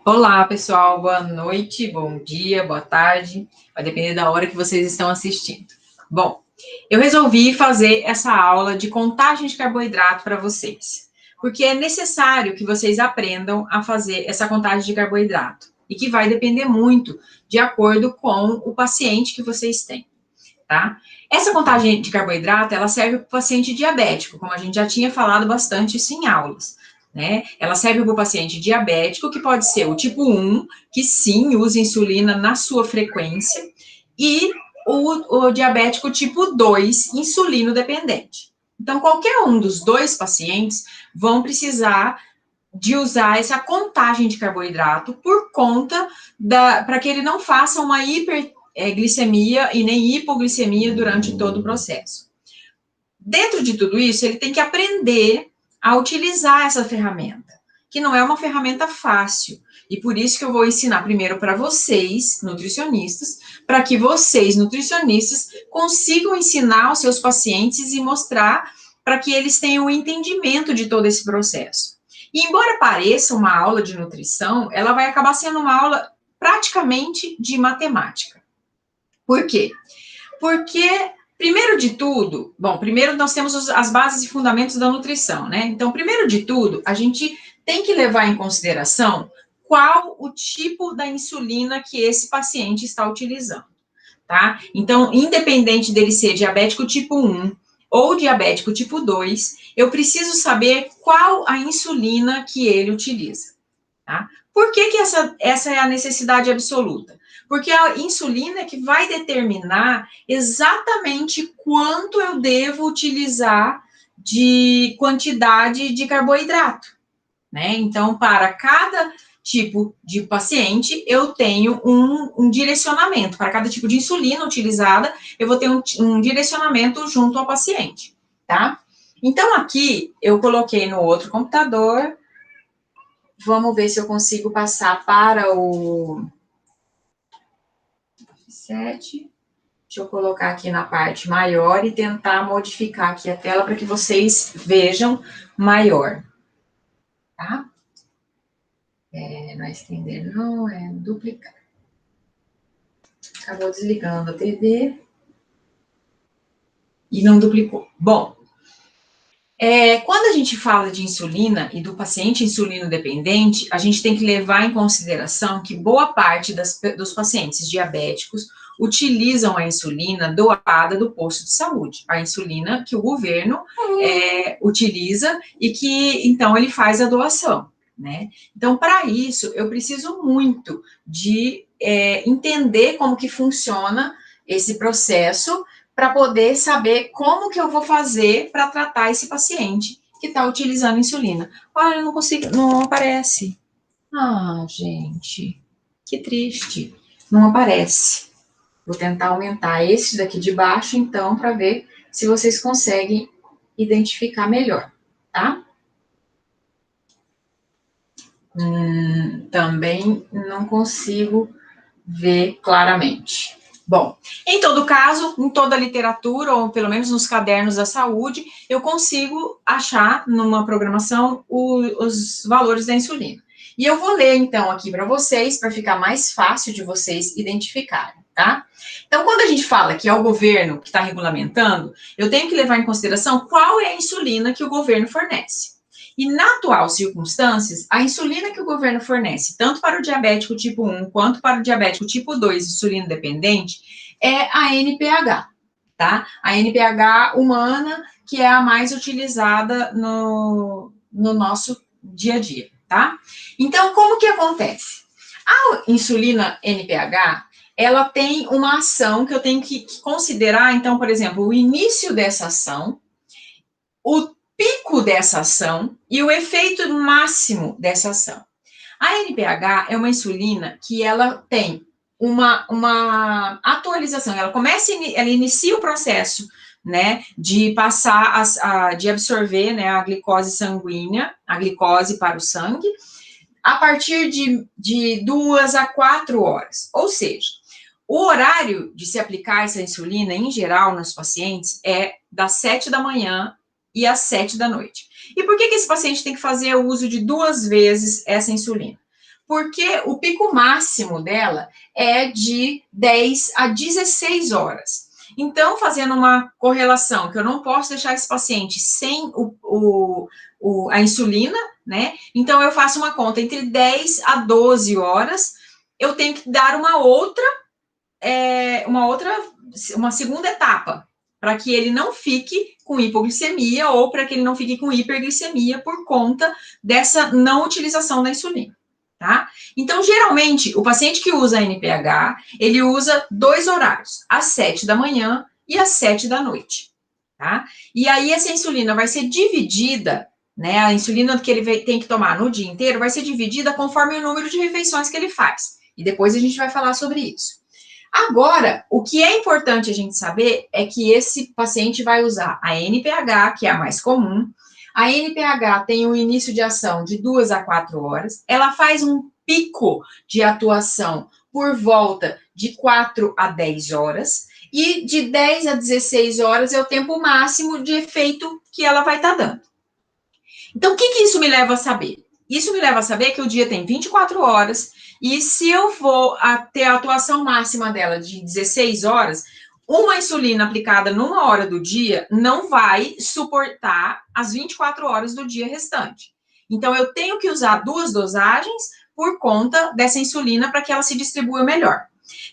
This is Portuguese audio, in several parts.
Olá, pessoal, boa noite, bom dia, boa tarde, vai depender da hora que vocês estão assistindo. Bom, eu resolvi fazer essa aula de contagem de carboidrato para vocês, porque é necessário que vocês aprendam a fazer essa contagem de carboidrato, e que vai depender muito de acordo com o paciente que vocês têm, tá? Essa contagem de carboidrato, ela serve para o paciente diabético, como a gente já tinha falado bastante isso em aulas, né? Ela serve para o paciente diabético, que pode ser o tipo 1, que sim, usa insulina na sua frequência, e o diabético tipo 2, insulino dependente. Então, qualquer um dos dois pacientes vão precisar de usar essa contagem de carboidrato por conta para que ele não faça uma hiperglicemia e nem hipoglicemia durante todo o processo. Dentro de tudo isso, ele tem que aprender a utilizar essa ferramenta, que não é uma ferramenta fácil. E por isso que eu vou ensinar primeiro para vocês, nutricionistas, para que vocês, nutricionistas, consigam ensinar aos seus pacientes e mostrar para que eles tenham o entendimento de todo esse processo. E embora pareça uma aula de nutrição, ela vai acabar sendo uma aula praticamente de matemática. Por quê? Porque, primeiro de tudo, primeiro nós temos as bases e fundamentos da nutrição, né? Então, primeiro de tudo, a gente tem que levar em consideração qual o tipo da insulina que esse paciente está utilizando, tá? Então, independente dele ser diabético tipo 1 ou diabético tipo 2, eu preciso saber qual a insulina que ele utiliza, tá? Por que essa é a necessidade absoluta? Porque a insulina é que vai determinar exatamente quanto eu devo utilizar de quantidade de carboidrato, né? Então, para cada tipo de paciente, eu tenho um direcionamento. Para cada tipo de insulina utilizada, eu vou ter um direcionamento junto ao paciente, tá? Então, aqui, eu coloquei no outro computador. Vamos ver se eu consigo passar para o 7. Deixa eu colocar aqui na parte maior e tentar modificar aqui a tela para que vocês vejam maior, tá? Não é estender, não, é duplicar. Acabou desligando a TV e não duplicou. Bom, quando a gente fala de insulina e do paciente insulino dependente, a gente tem que levar em consideração que boa parte dos pacientes diabéticos utilizam a insulina doada do posto de saúde, a insulina que o governo utiliza e que, então, ele faz a doação, né? Então, para isso, eu preciso muito de entender como que funciona esse processo para poder saber como que eu vou fazer para tratar esse paciente que está utilizando insulina. Olha, eu não consigo, não aparece. Ah, gente, que triste. Não aparece. Vou tentar aumentar esse daqui de baixo, então, para ver se vocês conseguem identificar melhor, tá? Também não consigo ver claramente. Bom, em todo caso, em toda a literatura, ou pelo menos nos cadernos da saúde, eu consigo achar numa programação os valores da insulina. E eu vou ler, então, aqui para vocês, para ficar mais fácil de vocês identificarem, tá? Então, quando a gente fala que é o governo que está regulamentando, eu tenho que levar em consideração qual é a insulina que o governo fornece. E, na atual circunstâncias, a insulina que o governo fornece, tanto para o diabético tipo 1 quanto para o diabético tipo 2, insulina dependente, é a NPH, tá? A NPH humana, que é a mais utilizada no nosso dia a dia, tá? Então, como que acontece? A insulina NPH, ela tem uma ação que eu tenho que considerar, então, por exemplo, o início dessa ação, o pico dessa ação e o efeito máximo dessa ação. A NPH é uma insulina que ela tem uma atualização, ela inicia o processo, né, de passar, de absorver, né, a glicose sanguínea, a glicose para o sangue, a partir de 2 a 4 horas. Ou seja, o horário de se aplicar essa insulina, em geral, nos pacientes, é das 7 da manhã e às 7 da noite. E por que esse paciente tem que fazer o uso de 2 vezes essa insulina? Porque o pico máximo dela é de 10 a 16 horas. Então, fazendo uma correlação, que eu não posso deixar esse paciente sem a insulina, né? Então, eu faço uma conta entre 10 a 12 horas, eu tenho que dar uma segunda etapa, para que ele não fique com hipoglicemia ou para que ele não fique com hiperglicemia por conta dessa não utilização da insulina, tá? Então, geralmente, o paciente que usa NPH, ele usa 2 horários, às 7 da manhã e às 7 da noite, tá? E aí, essa insulina vai ser dividida, né? A insulina que ele tem que tomar no dia inteiro vai ser dividida conforme o número de refeições que ele faz. E depois a gente vai falar sobre isso. Agora, o que é importante a gente saber é que esse paciente vai usar a NPH, que é a mais comum. A NPH tem um início de ação de 2 a 4 horas. Ela faz um pico de atuação por volta de 4 a 10 horas. E de 10 a 16 horas é o tempo máximo de efeito que ela vai estar dando. Então, o que isso me leva a saber? Isso me leva a saber que o dia tem 24 horas, e se eu for ter a atuação máxima dela de 16 horas, uma insulina aplicada numa hora do dia não vai suportar as 24 horas do dia restante. Então, eu tenho que usar 2 dosagens por conta dessa insulina para que ela se distribua melhor.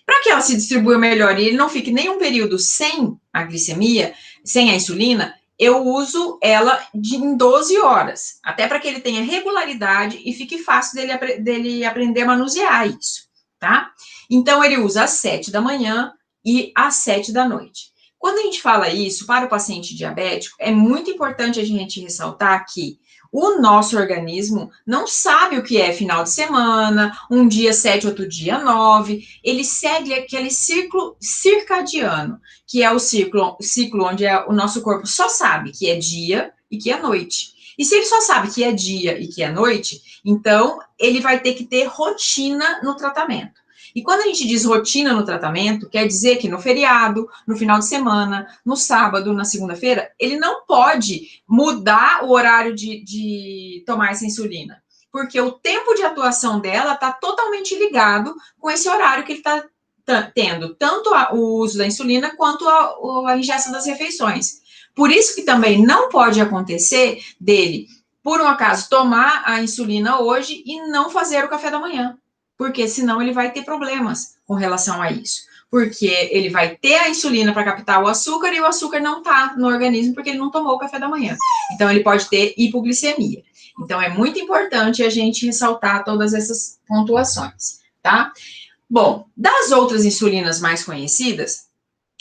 Para que ela se distribua melhor e ele não fique nenhum período sem a glicemia, sem a insulina, eu uso ela em 12 horas, até para que ele tenha regularidade e fique fácil dele aprender a manusear isso, tá? Então, ele usa às 7 da manhã e às 7 da noite. Quando a gente fala isso para o paciente diabético, é muito importante a gente ressaltar que o nosso organismo não sabe o que é final de semana, um dia 7, outro dia 9, ele segue aquele ciclo circadiano, que é o ciclo onde o nosso corpo só sabe que é dia e que é noite. E se ele só sabe que é dia e que é noite, então ele vai ter que ter rotina no tratamento. E quando a gente diz rotina no tratamento, quer dizer que no feriado, no final de semana, no sábado, na segunda-feira, ele não pode mudar o horário de tomar essa insulina, porque o tempo de atuação dela está totalmente ligado com esse horário que ele está tendo, tanto o uso da insulina quanto a ingesta das refeições. Por isso que também não pode acontecer dele, por um acaso, tomar a insulina hoje e não fazer o café da manhã, porque senão ele vai ter problemas com relação a isso. Porque ele vai ter a insulina para captar o açúcar e o açúcar não está no organismo porque ele não tomou o café da manhã. Então, ele pode ter hipoglicemia. Então, é muito importante a gente ressaltar todas essas pontuações, tá? Bom, das outras insulinas mais conhecidas,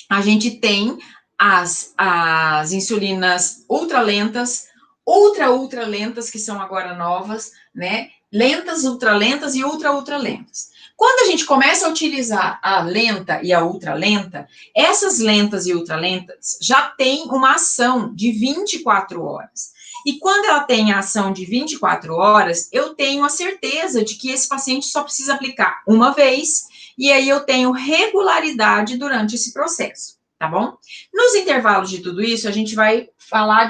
a gente tem as insulinas ultralentas, ultralentas, que são agora novas, né? Lentas, ultralentas e ultralentas. Quando a gente começa a utilizar a lenta e a ultralenta, essas lentas e ultralentas já têm uma ação de 24 horas. E quando ela tem a ação de 24 horas, eu tenho a certeza de que esse paciente só precisa aplicar uma vez, e aí eu tenho regularidade durante esse processo, tá bom? Nos intervalos de tudo isso, a gente vai falar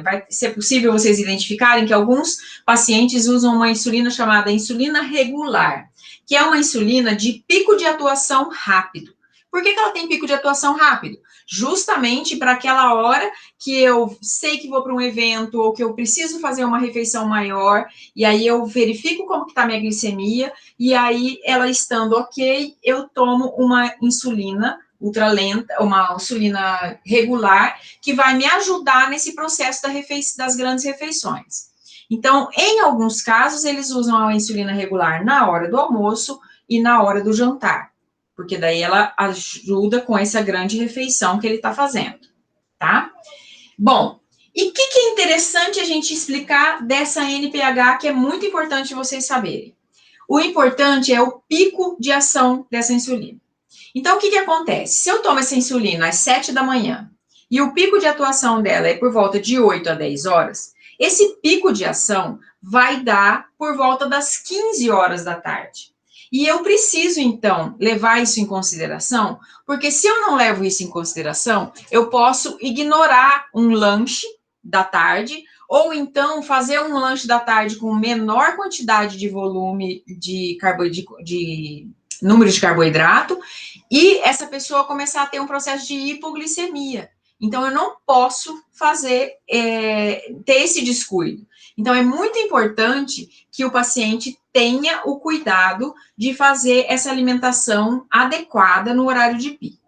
vai ser possível vocês identificarem que alguns pacientes usam uma insulina chamada insulina regular, que é uma insulina de pico de atuação rápido. Por que ela tem pico de atuação rápido? Justamente para aquela hora que eu sei que vou para um evento ou que eu preciso fazer uma refeição maior, e aí eu verifico como que está a minha glicemia, e aí ela estando ok, eu tomo uma insulina ultralenta, uma insulina regular, que vai me ajudar nesse processo das grandes refeições. Então, em alguns casos, eles usam a insulina regular na hora do almoço e na hora do jantar, porque daí ela ajuda com essa grande refeição que ele está fazendo, tá? Bom, e o que é interessante a gente explicar dessa NPH, que é muito importante vocês saberem? O importante é o pico de ação dessa insulina. Então, o que acontece? Se eu tomo essa insulina às 7 da manhã e o pico de atuação dela é por volta de 8 a 10 horas, esse pico de ação vai dar por volta das 15 horas da tarde. E eu preciso, então, levar isso em consideração, porque se eu não levo isso em consideração, eu posso ignorar um lanche, da tarde, ou então fazer um lanche da tarde com menor quantidade de volume de número de carboidrato, e essa pessoa começar a ter um processo de hipoglicemia. Então, eu não posso ter esse descuido. Então, é muito importante que o paciente tenha o cuidado de fazer essa alimentação adequada no horário de pico.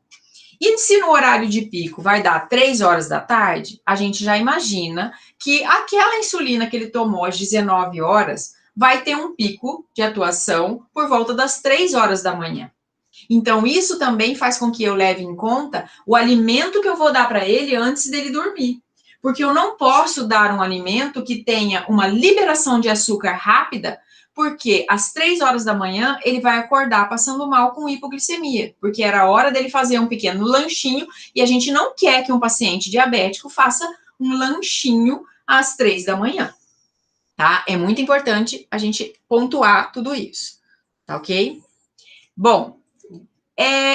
E se no horário de pico vai dar 3 horas da tarde, a gente já imagina que aquela insulina que ele tomou às 19 horas vai ter um pico de atuação por volta das 3 horas da manhã. Então, isso também faz com que eu leve em conta o alimento que eu vou dar para ele antes dele dormir. Porque eu não posso dar um alimento que tenha uma liberação de açúcar rápida, porque às 3 horas da manhã ele vai acordar passando mal com hipoglicemia, porque era a hora dele fazer um pequeno lanchinho, e a gente não quer que um paciente diabético faça um lanchinho às 3 da manhã, tá? É muito importante a gente pontuar tudo isso, tá ok? Bom,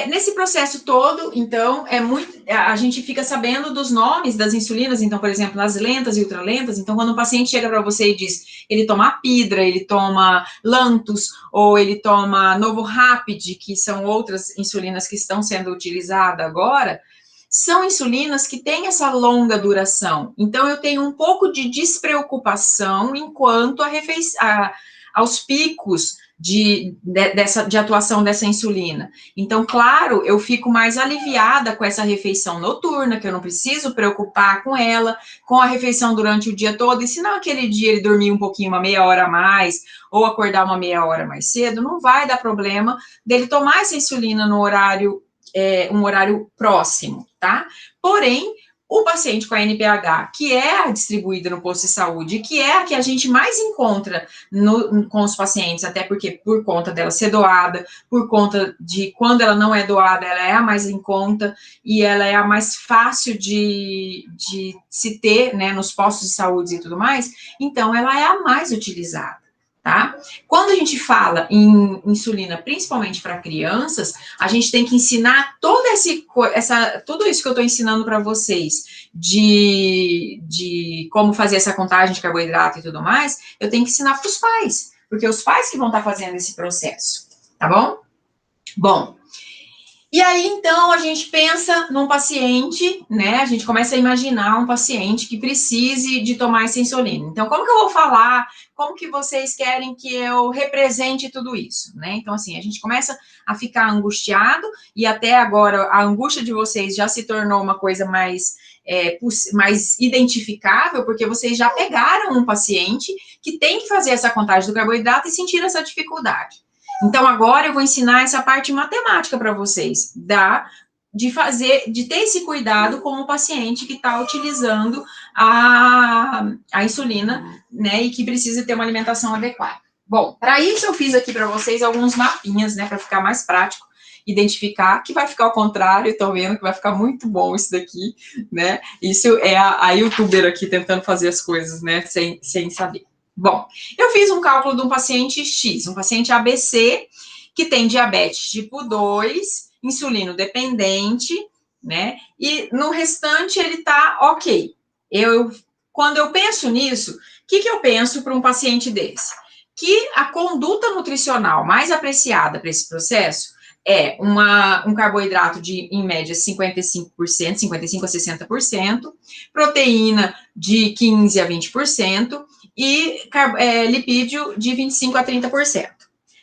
nesse processo todo, então, a gente fica sabendo dos nomes das insulinas, então, por exemplo, as lentas e ultralentas. Então, quando o paciente chega para você e diz, ele toma Apidra, ele toma Lantus, ou ele toma Novo Rapid, que são outras insulinas que estão sendo utilizadas agora, são insulinas que têm essa longa duração. Então, eu tenho um pouco de despreocupação enquanto aos picos de atuação dessa insulina. Então, claro, eu fico mais aliviada com essa refeição noturna, que eu não preciso preocupar com ela, com a refeição durante o dia todo, e se não aquele dia ele dormir um pouquinho, uma meia hora a mais, ou acordar uma meia hora mais cedo, não vai dar problema dele tomar essa insulina no horário, um horário próximo, tá? Porém, o paciente com a NPH, que é a distribuída no posto de saúde, que é a que a gente mais encontra com os pacientes, até porque por conta dela ser doada, por conta de quando ela não é doada, ela é a mais em conta e ela é a mais fácil de se ter, né, nos postos de saúde e tudo mais, então ela é a mais utilizada. Tá? Quando a gente fala em insulina, principalmente para crianças, a gente tem que ensinar tudo isso que eu estou ensinando para vocês, de como fazer essa contagem de carboidrato e tudo mais, eu tenho que ensinar para os pais, porque os pais que vão estar fazendo esse processo, tá bom? Bom, e aí, então, a gente pensa num paciente, né? A gente começa a imaginar um paciente que precise de tomar essa insulina. Então, como que eu vou falar? Como que vocês querem que eu represente tudo isso, né? Então, assim, a gente começa a ficar angustiado, e até agora a angústia de vocês já se tornou uma coisa mais identificável, porque vocês já pegaram um paciente que tem que fazer essa contagem do carboidrato e sentir essa dificuldade. Então, agora eu vou ensinar essa parte matemática para vocês, de ter esse cuidado com o paciente que está utilizando a insulina, né, e que precisa ter uma alimentação adequada. Bom, para isso eu fiz aqui para vocês alguns mapinhas, né, para ficar mais prático, identificar, que vai ficar ao contrário, estão vendo que vai ficar muito bom isso daqui, né, isso é a youtuber aqui tentando fazer as coisas, né, sem saber. Bom, eu fiz um cálculo de um paciente X, um paciente ABC, que tem diabetes tipo 2, insulino dependente, né? E no restante ele tá ok. Quando eu penso nisso, o que eu penso para um paciente desse? Que a conduta nutricional mais apreciada para esse processo é um carboidrato de, em média, 55%, 55% a 60%, proteína de 15% a 20%, e lipídio de 25% a 30%.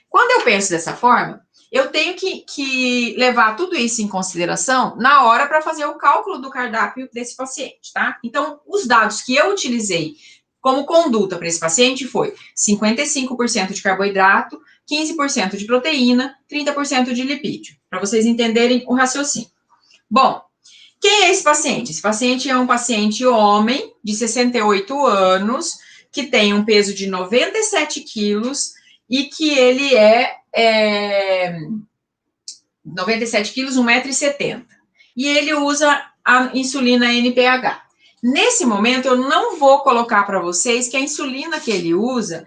Quando eu penso dessa forma, eu tenho que levar tudo isso em consideração na hora para fazer o cálculo do cardápio desse paciente, tá? Então, os dados que eu utilizei como conduta para esse paciente foi 55% de carboidrato, 15% de proteína, 30% de lipídio, para vocês entenderem o raciocínio. Bom, quem é esse paciente? Esse paciente é um paciente homem de 68 anos, que tem um peso de 97 quilos e que ele 97 quilos, 1,70 m. E ele usa a insulina NPH. Nesse momento, eu não vou colocar para vocês que a insulina que ele usa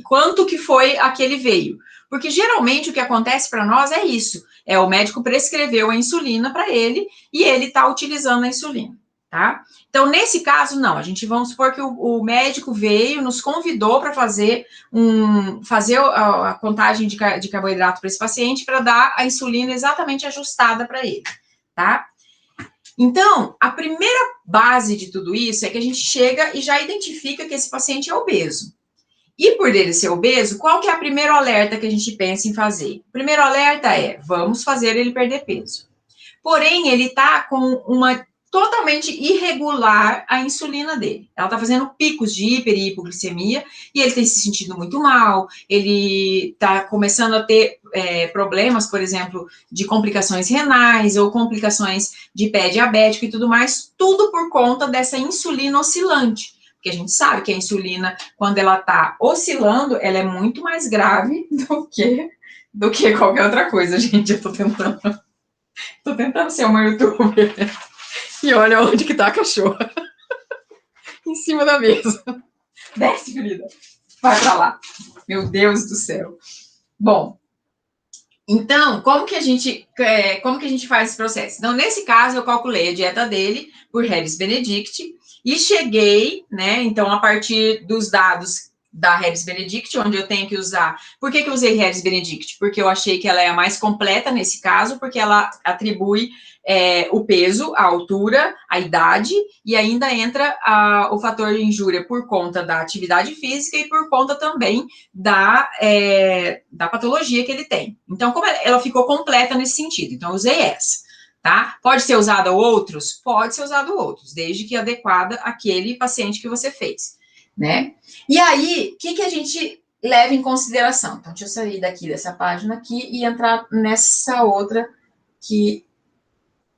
quanto que foi a que ele veio. Porque geralmente o que acontece para nós é isso. o médico prescreveu a insulina para ele e ele está utilizando a insulina, tá? Então, nesse caso, não. A gente, vamos supor que o médico veio, nos convidou para fazer a contagem de carboidrato para esse paciente para dar a insulina exatamente ajustada para ele, tá? Então, a primeira base de tudo isso é que a gente chega e já identifica que esse paciente é obeso. E por ele ser obeso, qual que é o primeiro alerta que a gente pensa em fazer? O primeiro alerta é, vamos fazer ele perder peso. Porém, ele está com uma totalmente irregular a insulina dele. Ela está fazendo picos de hiper e hipoglicemia e ele tem se sentido muito mal, ele está começando a ter problemas, por exemplo, de complicações renais ou complicações de pé diabético e tudo mais, tudo por conta dessa insulina oscilante. Porque a gente sabe que a insulina, quando ela está oscilando, ela é muito mais grave do que qualquer outra coisa, gente. Eu tô tentando ser uma youtuber. E olha onde que tá a cachorra. Em cima da mesa. Desce, querida. Vai pra lá. Meu Deus do céu. Bom, então, como que a gente faz esse processo? Então, nesse caso, eu calculei a dieta dele por Harris Benedict e cheguei, né, então, a partir dos dados da Harris Benedict, onde eu tenho que usar... Por que eu usei Harris Benedict? Porque eu achei que ela é a mais completa nesse caso, porque ela atribui o peso, a altura, a idade, e ainda entra o fator de injúria por conta da atividade física e por conta também da patologia que ele tem. Então, como ela ficou completa nesse sentido, então eu usei essa, tá? Pode ser usado outros? Pode ser usado outros, desde que adequada àquele paciente que você fez, né? E aí, o que a gente leva em consideração? Então, deixa eu sair daqui dessa página aqui e entrar nessa outra que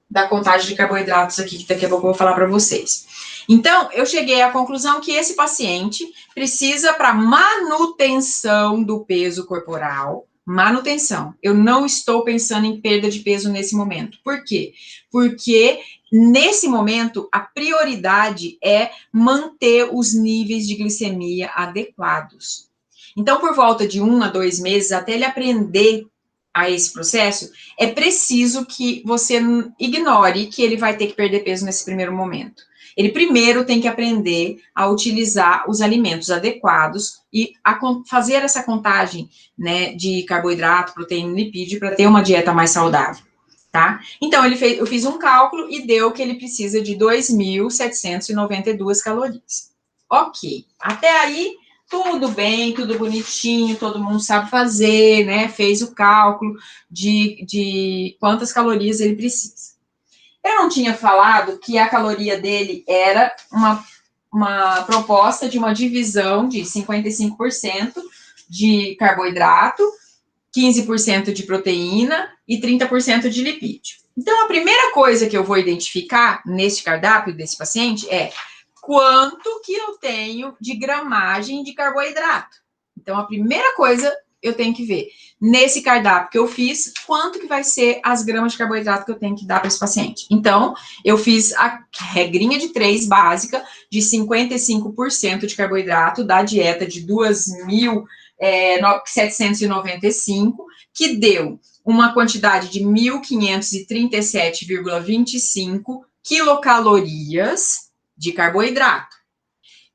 da contagem de carboidratos aqui, que daqui a pouco eu vou falar para vocês. Então, eu cheguei à conclusão que esse paciente precisa, para manutenção do peso corporal, manutenção. Eu não estou pensando em perda de peso nesse momento. Por quê? Porque nesse momento, a prioridade é manter os níveis de glicemia adequados. Então, por volta de 1 a 2 meses, até ele aprender a esse processo, é preciso que você ignore que ele vai ter que perder peso nesse primeiro momento. Ele primeiro tem que aprender a utilizar os alimentos adequados e a fazer essa contagem, né, de carboidrato, proteína e lipídio para ter uma dieta mais saudável, tá? Então, eu fiz um cálculo e deu que ele precisa de 2.792 calorias. Ok, até aí tudo bem, tudo bonitinho, todo mundo sabe fazer, né? Fez o cálculo de quantas calorias ele precisa. Eu não tinha falado que a caloria dele era uma proposta de uma divisão de 55% de carboidrato, 15% de proteína e 30% de lipídio. Então, a primeira coisa que eu vou identificar nesse cardápio desse paciente é quanto que eu tenho de gramagem de carboidrato. Então, a primeira coisa eu tenho que ver, nesse cardápio que eu fiz, quanto que vai ser as gramas de carboidrato que eu tenho que dar para esse paciente. Então, eu fiz a regrinha de 3 básica de 55% de carboidrato da dieta de 2.795, que deu uma quantidade de 1.537,25 quilocalorias de carboidrato,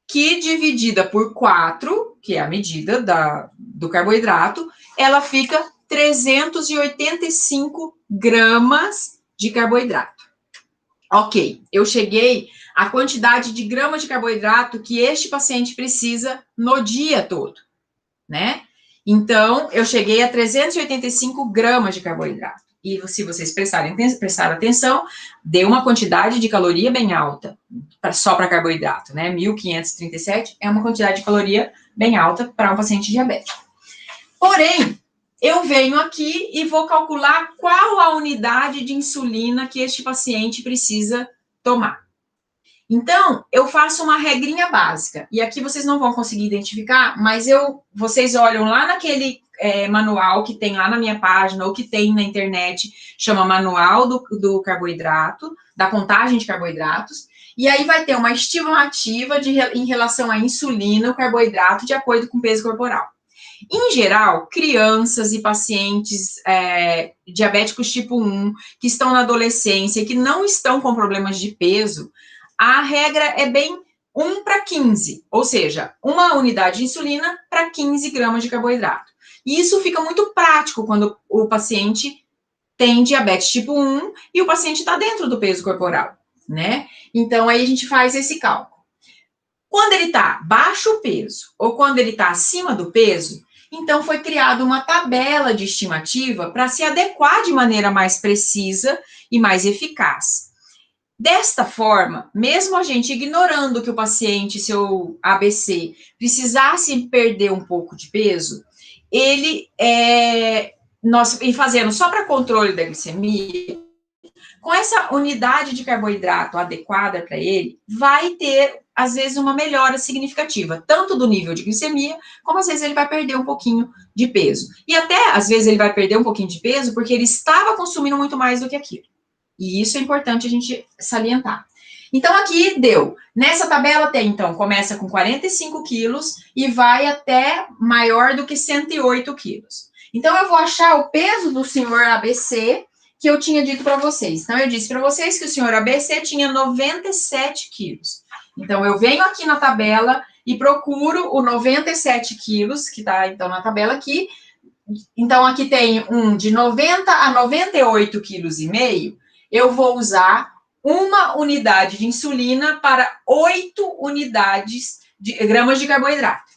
que dividida por 4, que é a medida do carboidrato, ela fica 385 gramas de carboidrato. Ok, eu cheguei à quantidade de gramas de carboidrato que este paciente precisa no dia todo, né? Então, eu cheguei a 385 gramas de carboidrato. E se vocês prestarem atenção, deu uma quantidade de caloria bem alta, só para carboidrato, né? 1.537 é uma quantidade de caloria bem alta para um paciente diabético. Porém, eu venho aqui e vou calcular qual a unidade de insulina que este paciente precisa tomar. Então, eu faço uma regrinha básica, e aqui vocês não vão conseguir identificar, mas vocês olham lá naquele manual que tem lá na minha página, ou que tem na internet, chama Manual do Carboidrato, da contagem de carboidratos, e aí vai ter uma estimativa em relação à insulina, o carboidrato, de acordo com o peso corporal. Em geral, crianças e pacientes diabéticos tipo 1, que estão na adolescência, que não estão com problemas de peso, a regra é bem 1 para 15, ou seja, uma unidade de insulina para 15 gramas de carboidrato. E isso fica muito prático quando o paciente tem diabetes tipo 1 e o paciente está dentro do peso corporal, né? Então, aí a gente faz esse cálculo. Quando ele está baixo peso ou quando ele está acima do peso, então foi criada uma tabela de estimativa para se adequar de maneira mais precisa e mais eficaz. Desta forma, mesmo a gente ignorando que o paciente, seu ABC, precisasse perder um pouco de peso, ele, nós fazendo só para controle da glicemia, com essa unidade de carboidrato adequada para ele, vai ter, às vezes, uma melhora significativa, tanto do nível de glicemia, como às vezes ele vai perder um pouquinho de peso. E até, às vezes, ele vai perder um pouquinho de peso porque ele estava consumindo muito mais do que aquilo. E isso é importante a gente salientar. Então, aqui deu. Nessa tabela tem, então, começa com 45 quilos e vai até maior do que 108 quilos. Então, eu vou achar o peso do senhor ABC que eu tinha dito para vocês. Então, eu disse para vocês que o senhor ABC tinha 97 quilos. Então, eu venho aqui na tabela e procuro o 97 quilos, que está, então, na tabela aqui. Então, aqui tem um de 90 a 98 quilos e meio. Eu vou usar uma unidade de insulina para 8 unidades de gramas de carboidrato.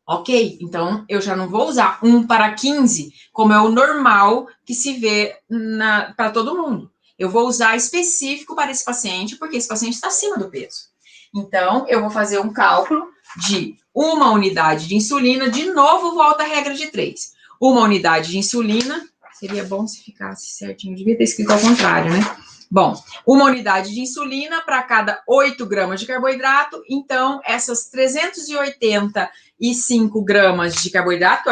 Ok? Então, eu já não vou usar 1 para 15, como é o normal que se vê para todo mundo. Eu vou usar específico para esse paciente, porque esse paciente está acima do peso. Então, eu vou fazer um cálculo de uma unidade de insulina, de novo, volta à regra de 3. Uma unidade de insulina, seria bom se ficasse certinho, devia ter escrito ao contrário, né? Bom, uma unidade de insulina para cada 8 gramas de carboidrato, então, essas 385 gramas de carboidrato,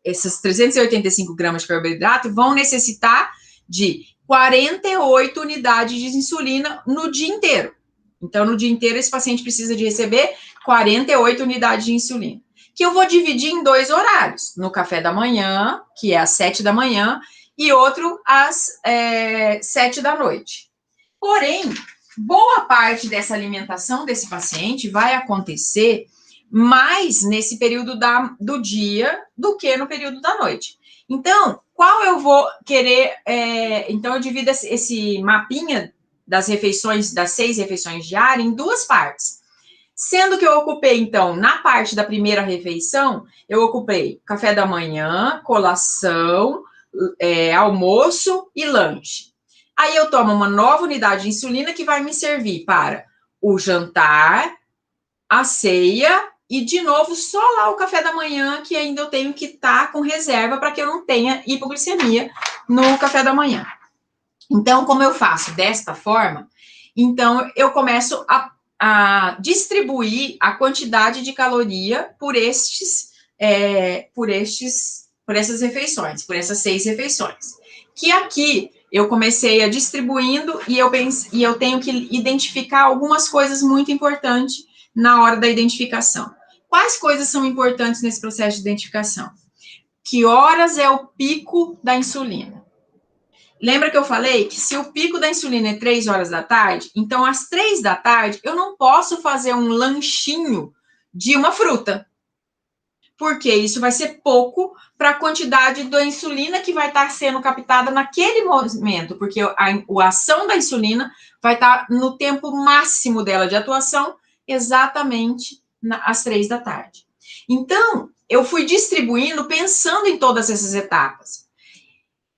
essas 385 gramas de carboidrato vão necessitar de 48 unidades de insulina no dia inteiro. Então, no dia inteiro, esse paciente precisa de receber 48 unidades de insulina, que eu vou dividir em 2 horários, no café da manhã, que é às 7 da manhã, e outro às 7 da noite. Porém, boa parte dessa alimentação desse paciente vai acontecer mais nesse período do dia do que no período da noite. Então, qual eu vou querer... então, eu divido esse mapinha das refeições, das 6 refeições diárias, em 2 partes. Sendo que eu ocupei, então, na parte da primeira refeição, eu ocupei café da manhã, colação, almoço e lanche. Aí eu tomo uma nova unidade de insulina que vai me servir para o jantar, a ceia e, de novo, só lá o café da manhã, que ainda eu tenho que estar com reserva para que eu não tenha hipoglicemia no café da manhã. Então, como eu faço desta forma, então eu começo a distribuir a quantidade de caloria por essas refeições, por essas 6 refeições. Que aqui eu comecei a distribuindo e eu tenho que identificar algumas coisas muito importantes na hora da identificação. Quais coisas são importantes nesse processo de identificação? Que horas é o pico da insulina? Lembra que eu falei que se o pico da insulina é 3 horas da tarde, então às 3 da tarde eu não posso fazer um lanchinho de uma fruta, porque isso vai ser pouco para a quantidade da insulina que vai estar sendo captada naquele momento, porque a ação da insulina vai estar no tempo máximo dela de atuação, exatamente às 3 da tarde. Então, eu fui distribuindo pensando em todas essas etapas.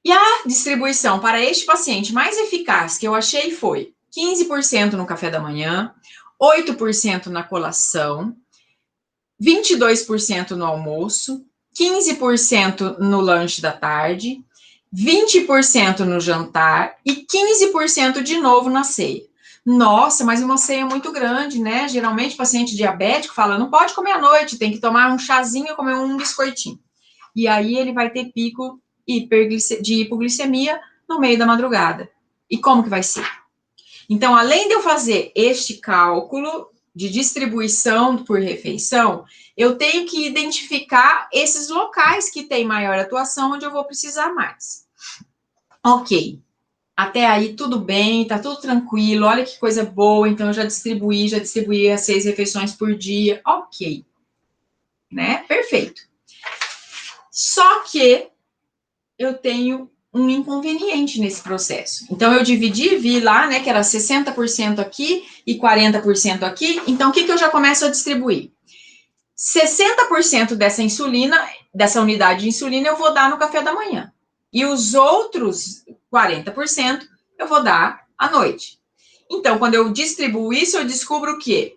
E a distribuição para este paciente mais eficaz que eu achei foi 15% no café da manhã, 8% na colação, 22% no almoço, 15% no lanche da tarde, 20% no jantar e 15% de novo na ceia. Nossa, mas uma ceia muito grande, né? Geralmente o paciente diabético fala, não pode comer à noite, tem que tomar um chazinho e comer um biscoitinho. E aí ele vai ter pico de hipoglicemia no meio da madrugada. E como que vai ser? Então, além de eu fazer este cálculo de distribuição por refeição, eu tenho que identificar esses locais que têm maior atuação, onde eu vou precisar mais. Ok. Até aí tudo bem, tá tudo tranquilo, olha que coisa boa, então eu já distribuí as 6 refeições por dia, ok. Né? Perfeito. Só que eu tenho um inconveniente nesse processo. Então, eu dividi, vi lá, né, que era 60% aqui e 40% aqui. Então, o que eu já começo a distribuir? 60% dessa insulina, dessa unidade de insulina, eu vou dar no café da manhã. E os outros 40% eu vou dar à noite. Então, quando eu distribuo isso, eu descubro que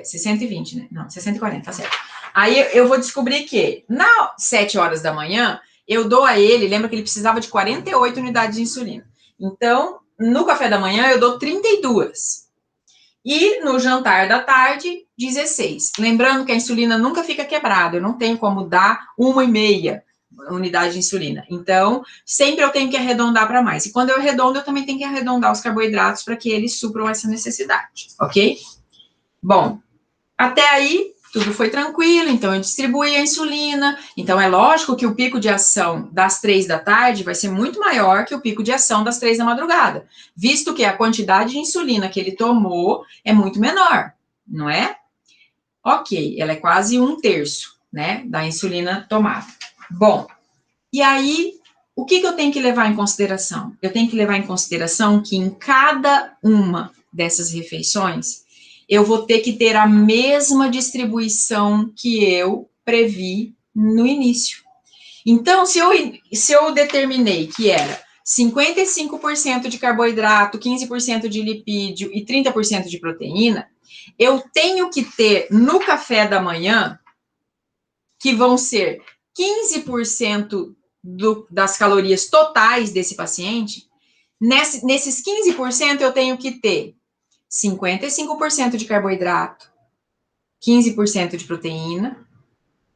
620, né? Não, 640, tá certo. Aí eu vou descobrir que, nas 7 horas da manhã, eu dou a ele, lembra que ele precisava de 48 unidades de insulina. Então, no café da manhã, eu dou 32. E no jantar da tarde, 16. Lembrando que a insulina nunca fica quebrada, eu não tenho como dar 1,5 unidade de insulina. Então, sempre eu tenho que arredondar para mais. E quando eu arredondo, eu também tenho que arredondar os carboidratos para que eles supram essa necessidade, ok? Bom, até aí tudo foi tranquilo, então eu distribuí a insulina, então é lógico que o pico de ação das 3 da tarde vai ser muito maior que o pico de ação das 3 da madrugada, visto que a quantidade de insulina que ele tomou é muito menor, não é? Ok, ela é quase 1/3, né, da insulina tomada. Bom, e aí, o que eu tenho que levar em consideração? Eu tenho que levar em consideração que em cada uma dessas refeições, eu vou ter que ter a mesma distribuição que eu previ no início. Então, se eu determinei que era 55% de carboidrato, 15% de lipídio e 30% de proteína, eu tenho que ter no café da manhã, que vão ser 15% das calorias totais desse paciente, nesses 15% eu tenho que ter 55% de carboidrato, 15% de proteína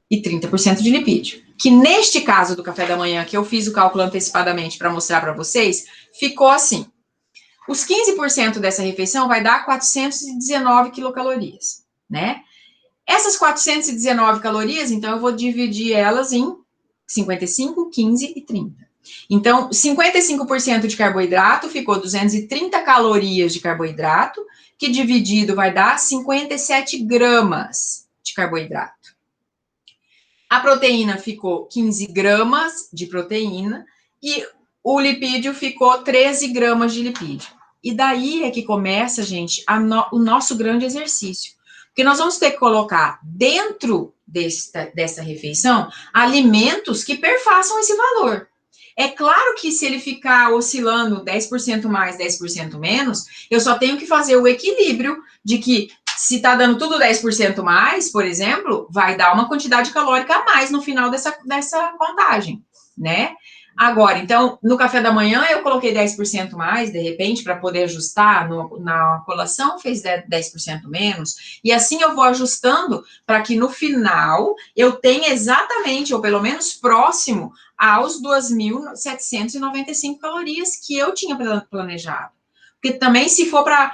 e 30% de lipídio. Que neste caso do café da manhã, que eu fiz o cálculo antecipadamente para mostrar para vocês, ficou assim. Os 15% dessa refeição vai dar 419 quilocalorias, né? Essas 419 calorias, então, eu vou dividir elas em 55, 15 e 30. Então, 55% de carboidrato ficou 230 calorias de carboidrato, que dividido vai dar 57 gramas de carboidrato. A proteína ficou 15 gramas de proteína e o lipídio ficou 13 gramas de lipídio. E daí é que começa, gente, o nosso grande exercício. Porque nós vamos ter que colocar dentro dessa refeição alimentos que perfaçam esse valor. É claro que se ele ficar oscilando 10% mais, 10% menos, eu só tenho que fazer o equilíbrio de que se está dando tudo 10% mais, por exemplo, vai dar uma quantidade calórica a mais no final dessa contagem, né? Agora, então, no café da manhã eu coloquei 10% mais, de repente, para poder ajustar, na colação fez 10% menos, e assim eu vou ajustando para que no final eu tenha exatamente, ou pelo menos próximo, aos 2.795 calorias que eu tinha planejado. Porque também, se for para.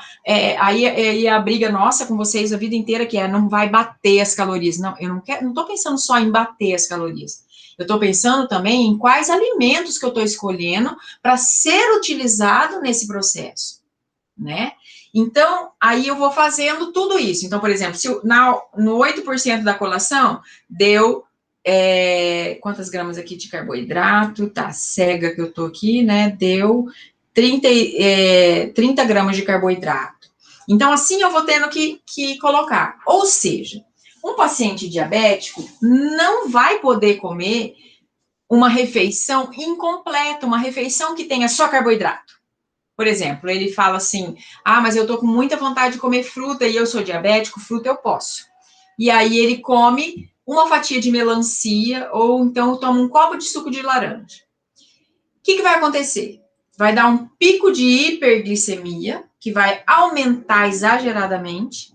Aí a briga nossa com vocês a vida inteira, que não vai bater as calorias. Não, eu não estou pensando só em bater as calorias. Eu estou pensando também em quais alimentos que eu estou escolhendo para ser utilizado nesse processo, né? Então, aí eu vou fazendo tudo isso. Então, por exemplo, se no 8% da colação, deu quantas gramas aqui de carboidrato? Tá, cega que eu tô aqui, né? Deu 30 gramas de carboidrato. Então, assim eu vou tendo que colocar. Ou seja, um paciente diabético não vai poder comer uma refeição incompleta, uma refeição que tenha só carboidrato. Por exemplo, ele fala assim, mas eu tô com muita vontade de comer fruta e eu sou diabético, fruta eu posso. E aí ele come uma fatia de melancia ou então toma um copo de suco de laranja. O que vai acontecer? Vai dar um pico de hiperglicemia, que vai aumentar exageradamente.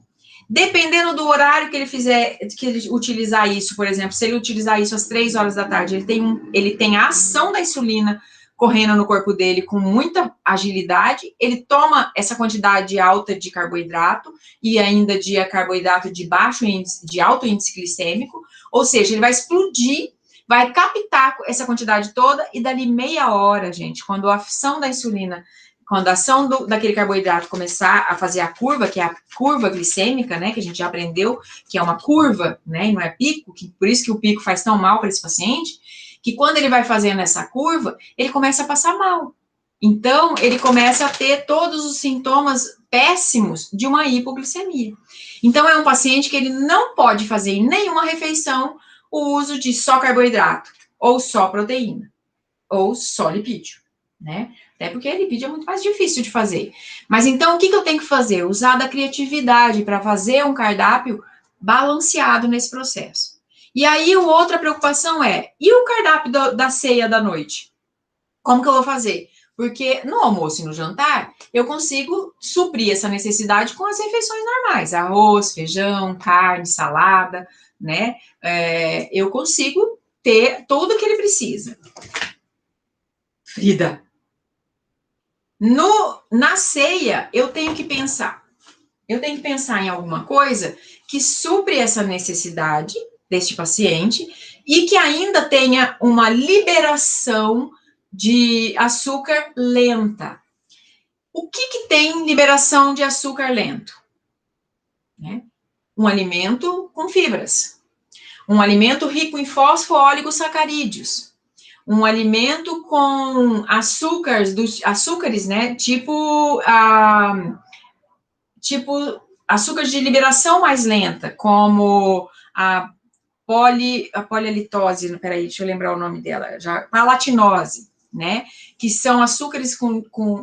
Dependendo do horário que ele utilizar isso, por exemplo, se ele utilizar isso às 3 horas da tarde, ele tem a ação da insulina correndo no corpo dele com muita agilidade, ele toma essa quantidade alta de carboidrato e ainda de carboidrato de baixo índice, de alto índice glicêmico, ou seja, ele vai explodir, vai captar essa quantidade toda e dali meia hora, gente, quando a ação da insulina, quando a ação daquele carboidrato começar a fazer a curva, que é a curva glicêmica, né, que a gente já aprendeu, que é uma curva, né, e não é pico, por isso que o pico faz tão mal para esse paciente, que quando ele vai fazendo essa curva, ele começa a passar mal. Então, ele começa a ter todos os sintomas péssimos de uma hipoglicemia. Então, é um paciente que ele não pode fazer em nenhuma refeição o uso de só carboidrato, ou só proteína, ou só lipídio, né? Até porque lipídio é muito mais difícil de fazer. Mas então, o que eu tenho que fazer? Usar da criatividade para fazer um cardápio balanceado nesse processo. E aí, outra preocupação é, e o cardápio da ceia da noite? Como que eu vou fazer? Porque no almoço e no jantar, eu consigo suprir essa necessidade com as refeições normais, arroz, feijão, carne, salada, né? Eu consigo ter tudo o que ele precisa. Frida, na ceia, eu tenho que pensar em alguma coisa que supre essa necessidade deste paciente e que ainda tenha uma liberação de açúcar lenta. O que tem liberação de açúcar lento? Né? Um alimento com fibras, um alimento rico em fosfooligossacarídeos, um alimento com açúcares, né? Tipo açúcares de liberação mais lenta, como a polialitose, peraí, deixa eu lembrar o nome dela, palatinose, né? Que são açúcares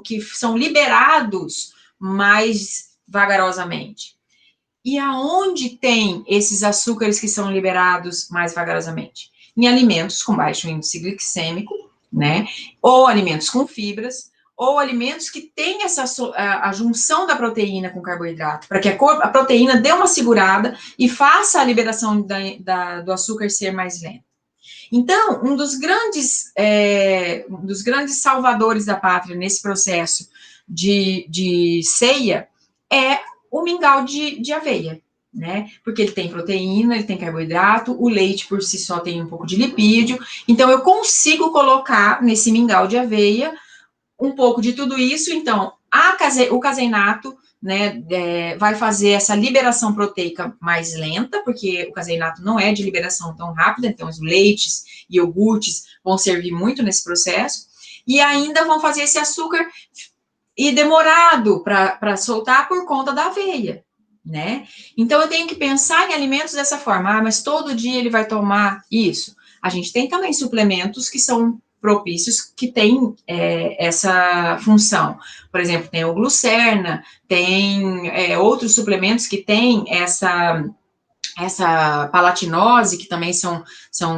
que são liberados mais vagarosamente. E aonde tem esses açúcares que são liberados mais vagarosamente? Em alimentos com baixo índice glicêmico, né? Ou alimentos com fibras, ou alimentos que têm a junção da proteína com carboidrato, para que a proteína dê uma segurada e faça a liberação do açúcar ser mais lenta. Então, um dos grandes salvadores da pátria nesse processo de ceia é o mingau de aveia, né? Porque ele tem proteína, ele tem carboidrato, o leite por si só tem um pouco de lipídio, então eu consigo colocar nesse mingau de aveia um pouco de tudo isso, então o caseinato, né, vai fazer essa liberação proteica mais lenta, porque o caseinato não é de liberação tão rápida, então os leites e iogurtes vão servir muito nesse processo, e ainda vão fazer esse açúcar e demorado para soltar por conta da aveia, né? Então, eu tenho que pensar em alimentos dessa forma. Mas todo dia ele vai tomar isso? A gente tem também suplementos que são propícios, que têm essa função. Por exemplo, tem o Glucerna, tem outros suplementos que têm essa palatinose, que também são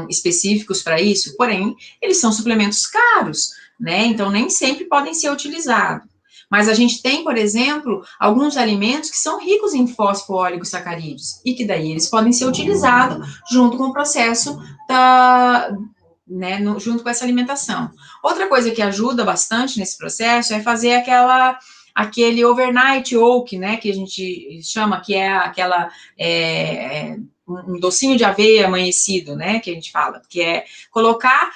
específicos para isso, porém, eles são suplementos caros, né? Então, nem sempre podem ser utilizados. Mas a gente tem, por exemplo, alguns alimentos que são ricos em fosfooligossacarídeos e que daí eles podem ser utilizados junto com o processo junto com essa alimentação. Outra coisa que ajuda bastante nesse processo é fazer aquele overnight oat, né, que a gente chama, que é um docinho de aveia amanhecido, né, que a gente fala, que é colocar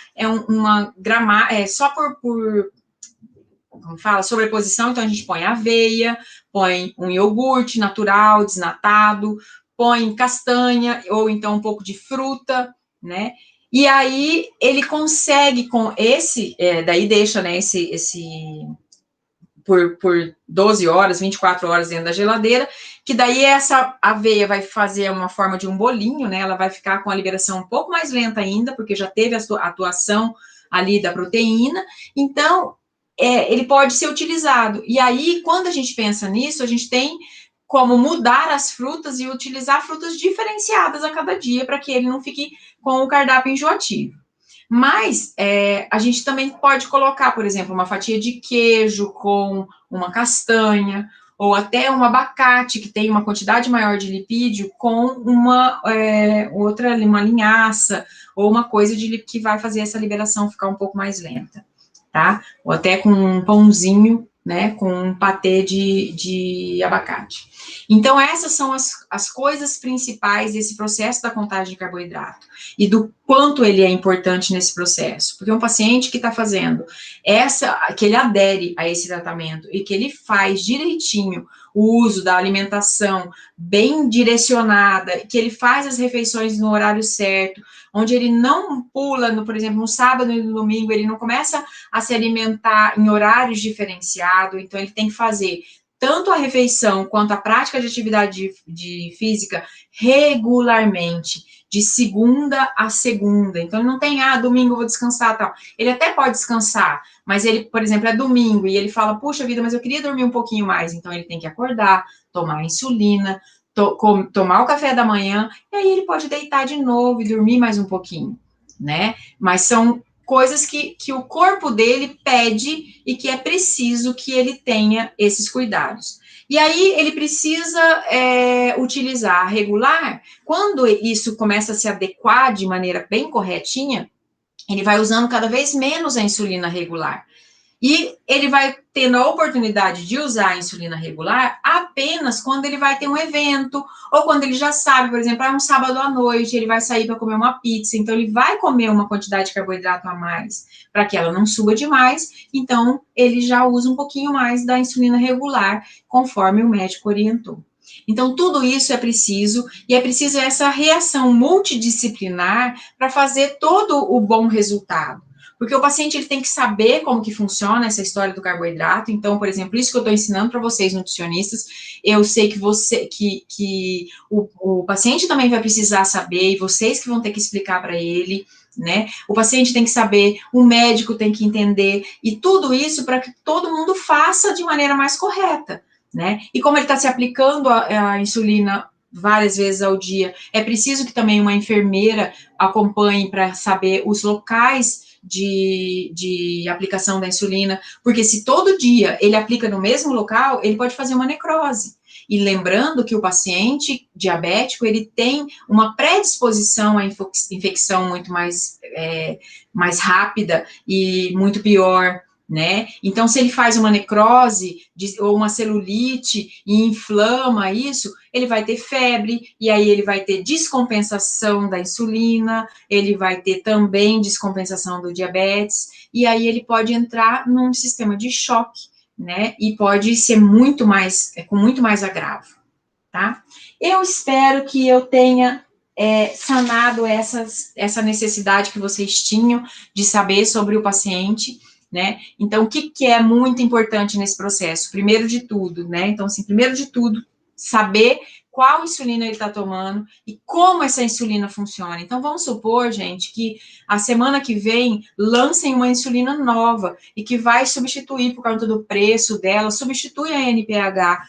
uma gramagem, só por como fala, sobreposição, então a gente põe aveia, põe um iogurte natural, desnatado, põe castanha, ou então um pouco de fruta, né, e aí ele consegue com daí deixa, né, por 12 horas, 24 horas dentro da geladeira, que daí essa aveia vai fazer uma forma de um bolinho, né, ela vai ficar com a liberação um pouco mais lenta ainda, porque já teve a atuação ali da proteína, então ele pode ser utilizado. E aí, quando a gente pensa nisso, a gente tem como mudar as frutas e utilizar frutas diferenciadas a cada dia, para que ele não fique com o cardápio enjoativo. Mas a gente também pode colocar, por exemplo, uma fatia de queijo com uma castanha, ou até um abacate, que tem uma quantidade maior de lipídio, com uma linhaça, ou uma coisa que vai fazer essa liberação ficar um pouco mais lenta. tá? Ou até com um pãozinho, né, com um patê de abacate. Então, essas são as coisas principais desse processo da contagem de carboidrato e do quanto ele é importante nesse processo. Porque um paciente que está fazendo que ele adere a esse tratamento e que ele faz direitinho o uso da alimentação bem direcionada, que ele faz as refeições no horário certo, onde ele não pula, por exemplo, no sábado e no domingo, ele não começa a se alimentar em horários diferenciados, então ele tem que fazer tanto a refeição quanto a prática de atividade de física regularmente, de segunda a segunda. Então, não tem, domingo eu vou descansar, tal. Ele até pode descansar, mas ele, por exemplo, é domingo e ele fala, puxa vida, mas eu queria dormir um pouquinho mais. Então, ele tem que acordar, tomar insulina, tomar o café da manhã, e aí ele pode deitar de novo e dormir mais um pouquinho, né? Mas são coisas que o corpo dele pede e que é preciso que ele tenha esses cuidados. E aí ele precisa utilizar regular, quando isso começa a se adequar de maneira bem corretinha, ele vai usando cada vez menos a insulina regular. E ele vai tendo a oportunidade de usar a insulina regular apenas quando ele vai ter um evento, ou quando ele já sabe, por exemplo, um sábado à noite, ele vai sair para comer uma pizza, então ele vai comer uma quantidade de carboidrato a mais, para que ela não suba demais, então ele já usa um pouquinho mais da insulina regular, conforme o médico orientou. Então, tudo isso é preciso, e é preciso essa reação multidisciplinar para fazer todo o bom resultado. Porque o paciente ele tem que saber como que funciona essa história do carboidrato. Então, por exemplo, isso que eu estou ensinando para vocês, nutricionistas, eu sei que o paciente também vai precisar saber, e vocês que vão ter que explicar para ele, né? O paciente tem que saber, o médico tem que entender, e tudo isso para que todo mundo faça de maneira mais correta, né? E como ele está se aplicando a insulina várias vezes ao dia, é preciso que também uma enfermeira acompanhe para saber os locais de aplicação da insulina, porque se todo dia ele aplica no mesmo local, ele pode fazer uma necrose. E lembrando que o paciente diabético, ele tem uma predisposição à infecção muito mais rápida e muito pior, né? Então, se ele faz uma necrose ou uma celulite e inflama isso, ele vai ter febre, e aí ele vai ter descompensação da insulina, ele vai ter também descompensação do diabetes, e aí ele pode entrar num sistema de choque, né? E pode ser com muito mais agravo, tá? Eu espero que eu tenha sanado essa necessidade que vocês tinham de saber sobre o paciente, né? Então, o que é muito importante nesse processo? Primeiro de tudo, né? Então, assim, primeiro de tudo, saber qual insulina ele está tomando e como essa insulina funciona. Então, vamos supor, gente, que a semana que vem lancem uma insulina nova e que vai substituir, por causa do preço dela, substitui a NPH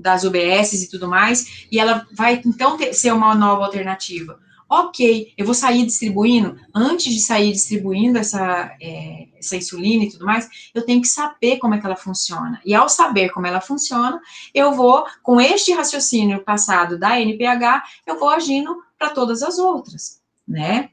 das UBS e tudo mais, e ela vai, então, ser uma nova alternativa. Ok, eu vou sair distribuindo, antes de sair distribuindo essa insulina e tudo mais, eu tenho que saber como é que ela funciona. E ao saber como ela funciona, eu vou, com este raciocínio passado da NPH, eu vou agindo para todas as outras, né?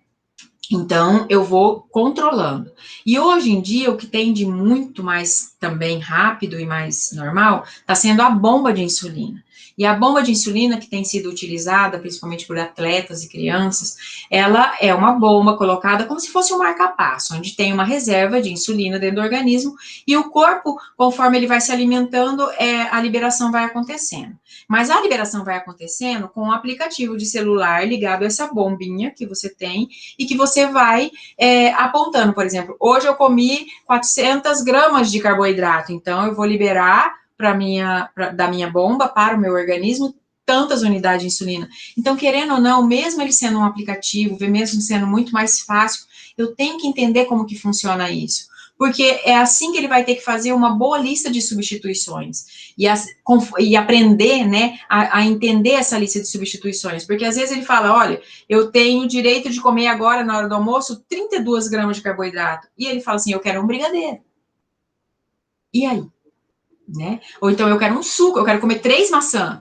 Então, eu vou controlando. E hoje em dia, o que tem de muito mais também rápido e mais normal, está sendo a bomba de insulina. E a bomba de insulina que tem sido utilizada, principalmente por atletas e crianças, ela é uma bomba colocada como se fosse um marca-passo, onde tem uma reserva de insulina dentro do organismo, e o corpo, conforme ele vai se alimentando, a liberação vai acontecendo. Mas a liberação vai acontecendo com um aplicativo de celular ligado a essa bombinha que você tem, e que você vai apontando, por exemplo, hoje eu comi 400 gramas de carboidrato, então eu vou liberar da minha bomba para o meu organismo tantas unidades de insulina. Então, querendo ou não, mesmo ele sendo um aplicativo, mesmo sendo muito mais fácil, eu tenho que entender como que funciona isso. Porque é assim que ele vai ter que fazer uma boa lista de substituições e aprender, né, a entender essa lista de substituições. Porque às vezes ele fala, olha, eu tenho o direito de comer agora, na hora do almoço, 32 gramas de carboidrato. E ele fala assim, eu quero um brigadeiro. E aí? Né? Ou então eu quero um suco, eu quero comer 3 maçãs.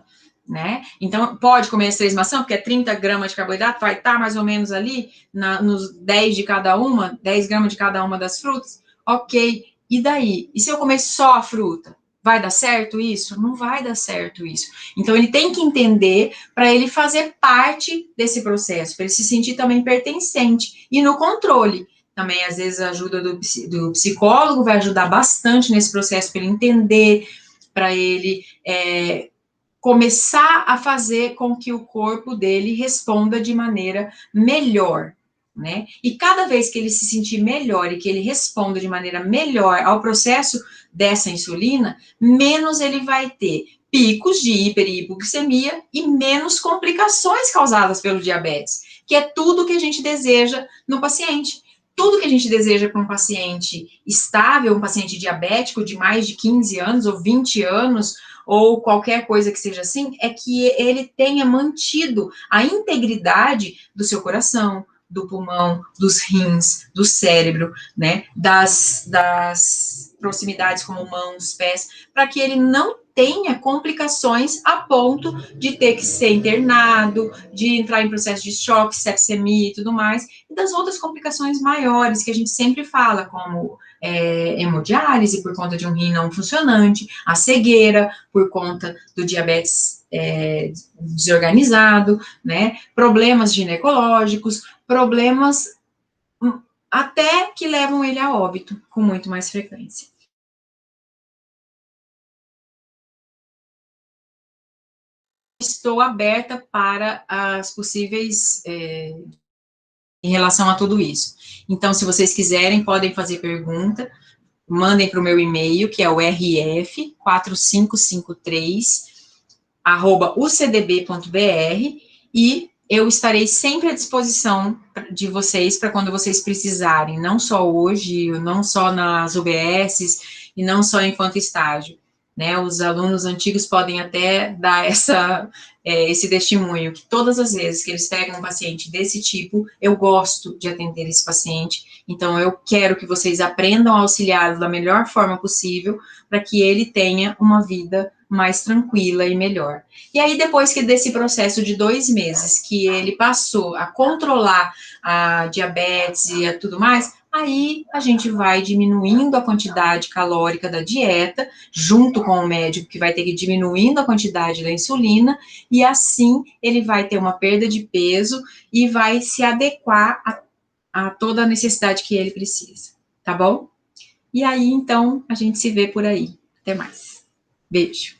né? Então, pode comer as 3 maçãs, porque é 30 gramas de carboidrato, vai estar mais ou menos ali nos 10 de cada uma, 10 gramas de cada uma das frutas. Ok, e daí? E se eu comer só a fruta? Vai dar certo isso? Não vai dar certo isso. Então, ele tem que entender para ele fazer parte desse processo, para ele se sentir também pertencente e no controle. Também, às vezes, a ajuda do psicólogo vai ajudar bastante nesse processo, para ele entender, para ele começar a fazer com que o corpo dele responda de maneira melhor, né? E cada vez que ele se sentir melhor e que ele responda de maneira melhor ao processo dessa insulina, menos ele vai ter picos de hiper e hipoglicemia e menos complicações causadas pelo diabetes, que é tudo que a gente deseja no paciente. Tudo que a gente deseja para um paciente estável, um paciente diabético de mais de 15 anos ou 20 anos, ou qualquer coisa que seja assim, é que ele tenha mantido a integridade do seu coração, do pulmão, dos rins, do cérebro, né, das proximidades como mãos, pés, para que ele não tenha complicações a ponto de ter que ser internado, de entrar em processo de choque, sepsemia e tudo mais, e das outras complicações maiores que a gente sempre fala, como hemodiálise por conta de um rim não funcionante, a cegueira por conta do diabetes desorganizado, né? Problemas ginecológicos, problemas até que levam ele a óbito com muito mais frequência. Estou aberta para as possíveis em relação a tudo isso. Então, se vocês quiserem, podem fazer pergunta, mandem para o meu e-mail, que é o rf4553@ucdb.br, e eu estarei sempre à disposição de vocês para quando vocês precisarem, não só hoje, não só nas UBSs e não só enquanto estágio, né? Os alunos antigos podem até dar esse testemunho, que todas as vezes que eles pegam um paciente desse tipo, eu gosto de atender esse paciente, então eu quero que vocês aprendam a auxiliá-lo da melhor forma possível, para que ele tenha uma vida mais tranquila e melhor. E aí, depois que desse processo de 2 meses, que ele passou a controlar a diabetes e tudo mais, aí a gente vai diminuindo a quantidade calórica da dieta, junto com o médico, que vai ter que ir diminuindo a quantidade da insulina, e assim ele vai ter uma perda de peso e vai se adequar a toda a necessidade que ele precisa, tá bom? E aí, então, a gente se vê por aí. Até mais. Beijo.